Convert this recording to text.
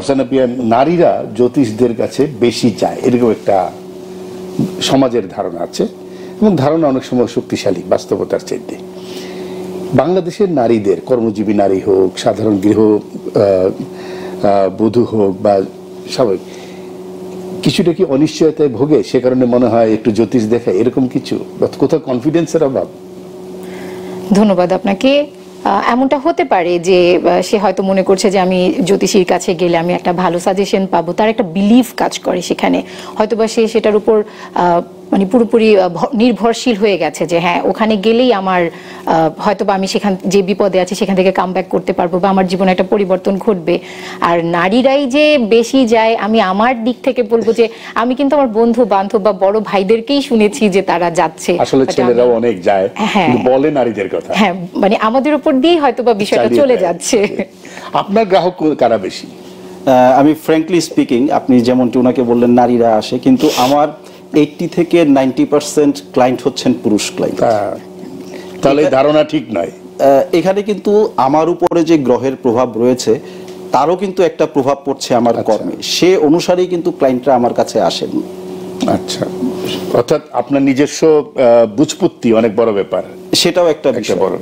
আফসানা পিয়া, নারীরা জ্যোতিষদের কাছে বেশি যায় এরকম একটা সমাজের ধারণা আছে এবং ধারণা অনেক সময় শক্তিশালী বাস্তবতার চাইতে। বাংলাদেশের নারীদের, কর্মজীবী নারী হোক, সাধারণ গৃহ বধূ হোক বা স্বাভাবিক, কিছুটা কি অনিশ্চয়তায় ভোগে, সে কারণে মনে হয় একটু জ্যোতিষ দেখায় এরকম কিছু, কোথাও কনফিডেন্সের অভাব? ধন্যবাদ আপনাকে। এমনটা হতে পারে যে সে হয়তো মনে করছে যে আমি জ্যোতিষীর কাছে গেলে আমি একটা ভালো সাজেশন পাবো, তার একটা বিলিফ কাজ করে সেখানে, হয়তোবা সে সেটার উপর মানে পুরোপুরি নির্ভরশীল হয়ে গেছে যে হ্যাঁ ওখানে গেলেই আমার হয়তোবা আমি সেখান যে বিপদে আছি সেখান থেকে কাম ব্যাক করতে পারবো বা আমার জীবনে একটা পরিবর্তন ঘটবে। আর নারীরাই যে বেশি যায়, আমি আমার দিক থেকে বলবো যে আমি কিন্তু আমার বন্ধু বান্ধব বা বড় ভাইদেরকেই শুনেছি যে তারা যাচ্ছে। আসলে ছেলেরাও অনেক যায়, কিন্তু বলে নারীদের কথা। হ্যাঁ, মানে আমাদের উপর দিয়ে হয়তোবা বিষয়টা চলে যাচ্ছে। আপনার গ্রাহক কারা বেশি? আমি ফ্র্যাঙ্কলি স্পিকিং, আপনি যেমনটি ওনাকে বললেন নারীরা আসে, কিন্তু আমার 80 থেকে 90% ক্লায়েন্ট হচ্ছেন পুরুষ ক্লায়েন্ট। তাহলে ধারণা ঠিক নয়। এখানে কিন্তু আমার উপরে যে গ্রহের প্রভাব রয়েছে তারও কিন্তু একটা প্রভাব পড়ছে আমার কর্মে, সে অনুসারেই কিন্তু ক্লায়েন্টরা আমার কাছে আসেন। আচ্ছা, অর্থাৎ আপনার নিজস্ব বুঝপত্তি অনেক বড় ব্যাপার, সেটাও একটা বিষয়। বড়।